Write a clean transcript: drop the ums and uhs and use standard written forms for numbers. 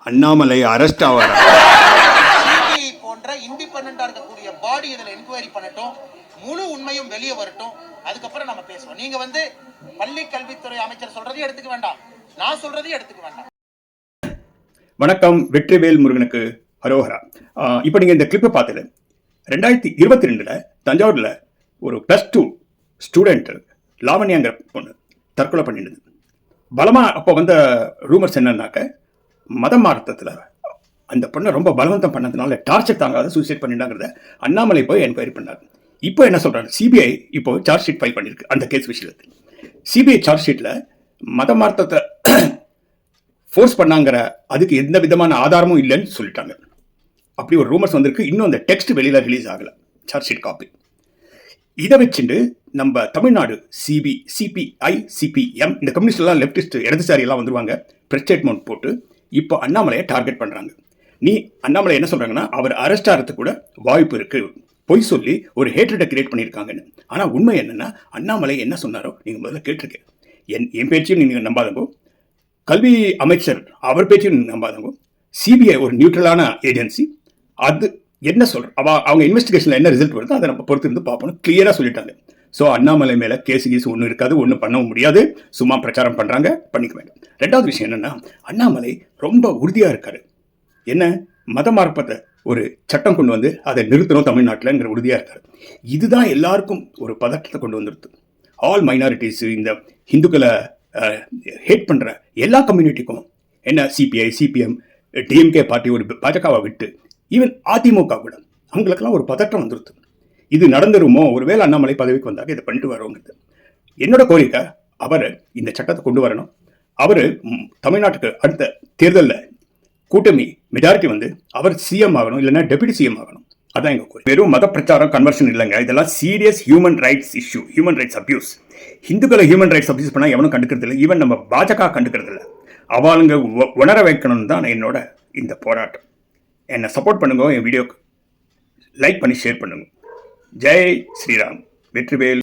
Annamalai arrest ஆவார். போன்ற இண்டிபெண்டா இருக்கக்கூடிய பாடி இதுல என்கொயரி பண்ணட்டும், முழு உண்மையும் வெளியே வரட்டும், அதுக்கப்புறம் நம்ம பேசுவோம். நீங்க பள்ளி கல்வித்துறை அமைச்சர் சொல்றதையும் எடுத்துக்க வேண்டாம், நான் சொல்றதையும் எடுத்துக்க வேண்டாம். வணக்கம், வெற்றிவேல் முருகனுக்கு ஹரோஹரா. இப்போ நீங்க இந்த கிளிப்பை பார்த்தது 2022 தஞ்சாவூர்ல ஒரு +2 ஸ்டூடெண்ட் லாவண்யாங்கிற பொண்ணு தற்கொலை பண்ணிடுது. பலமா அப்போ வந்த ரூமர்ஸ் என்னன்னாக்க மதம் மாற்றத்தில் அந்த பொண்ணை ரொம்ப பலவந்தம் பண்ணதுனால டார்ச்சர் தாங்காத சூசைட் பண்ணிட்டாங்கிறத அண்ணாமலை போய் என்கொயரி பண்ணார். இப்போ என்ன சொல்றாரு, சிபிஐ இப்போ சார்ஜ் ஷீட் ஃபைல் பண்ணியிருக்கு அந்த கேஸ் விஷயத்தில். சிபிஐ சார்ஜ் ஷீட்டில் மத மாற்றத்தை ஃபோர்ஸ் பண்ணாங்கிற அதுக்கு எந்த விதமான ஆதாரமும் இல்லைன்னு சொல்லிட்டாங்க. அப்படி ஒரு ரூமர்ஸ் வந்திருக்கு. இன்னும் அந்த டெக்ஸ்ட் வெளியில் ரிலீஸ் ஆகலை, சார்ஜ் ஷீட் காப்பி. இதை வச்சுட்டு நம்ம தமிழ்நாடு சிபிஐ சிபிஎம் இந்த கம்யூனிஸ்ட்லாம் லெப்டிஸ்ட் இடதுசாரி எல்லாம் வந்துருவாங்க, ப்ரெஸ் ஸ்டேட்மெண்ட் போட்டு இப்போ அண்ணாமலையை டார்கெட் பண்ணுறாங்க. அண்ணாமலை என்ன சொல்கிறாங்கன்னா, அவர் அரெஸ்ட் ஆகிறதுக்கு கூட வாய்ப்பு இருக்குது, பொய் சொல்லி ஒரு ஹேட்ரட்டை கிரியேட் பண்ணியிருக்காங்கன்னு. ஆனால் உண்மை என்னென்னா, அண்ணாமலை என்ன சொன்னாரோ நீங்கள் முதல்ல கேட்டிருக்கேன். என் பேச்சையும் நீங்கள் நம்பாதங்கோ, கல்வி அமைச்சர் அவர் பேச்சையும் நம்பாதங்கோ. சிபிஐ ஒரு நியூட்ரலான ஏஜென்சி, அது என்ன அவங்க இன்வெஸ்டிகேஷனில் என்ன ரிசல்ட் வருதோ அதை நம்ம பொறுத்து இருந்து பார்ப்போம், கிளியராக சொல்லிட்டாங்க. ஸோ அண்ணாமலை மேலே கேஸு ஒன்றும் இருக்காது, ஒன்றும் பண்ணவும் முடியாது, சும்மா பிரச்சாரம் பண்ணுறாங்க, பண்ணிக்க வேண்டும். ரெண்டாவது விஷயம் என்னென்னா, அண்ணாமலை ரொம்ப உறுதியாக இருக்காரு. என்ன, மத மாற்றத்தை ஒரு சட்டம் கொண்டு வந்து அதை நிறுத்தணும் தமிழ்நாட்டில்ங்கிற உறுதியாக இருக்காரு. இதுதான் எல்லாருக்கும் ஒரு பதட்டத்தை கொண்டு வந்துடுது. ஆல் மைனாரிட்டிஸு, இந்த ஹிந்துக்களை ஹேட் பண்ணுற எல்லா கம்யூனிட்டிக்கும், என்ன சிபிஐ சிபிஎம் டிஎம்கே பார்ட்டி ஒரு பாஜகவை விட்டு ஈவன் அதிமுக கூட அவங்களுக்கெல்லாம் ஒரு பதட்டம் வந்துடுது. இது நடந்துருமோ, ஒருவேளை அண்ணாமலை பதவிக்கு வந்தாங்க இதை பண்ணிட்டு வரோங்கிறது என்னோட கோரிக்கை. அவர் இந்த சட்டத்தை கொண்டு வரணும். அவர் தமிழ்நாட்டுக்கு அடுத்த தேர்தலில் கூட்டணி மெஜாரிட்டி வந்து அவர் சிஎம் ஆகணும், இல்லைன்னா டெபுட்டி சிஎம் ஆகணும். அதான் எங்கள் கோரிக்கை. வெறும் மத பிரச்சாரம் கன்வர்ஷன் இல்லைங்க, இதெல்லாம் serious human rights issue, human rights abuse. ஹிந்துக்களை ஹியூமன் ரைட்ஸ் அப்யூஸ் பண்ணால் எவனும் கண்டுக்கிறது இல்லை, ஈவன் நம்ம பாஜக கண்டுக்கிறது இல்லை. அவளுங்க உணர வைக்கணும்னு தான் என்னோட இந்த போராட்டம். என்னை சப்போர்ட் பண்ணுங்க, என் வீடியோக்கு லைக் பண்ணி ஷேர் பண்ணுங்க. ஜெய் ஸ்ரீராம். வெற்றிவேல்.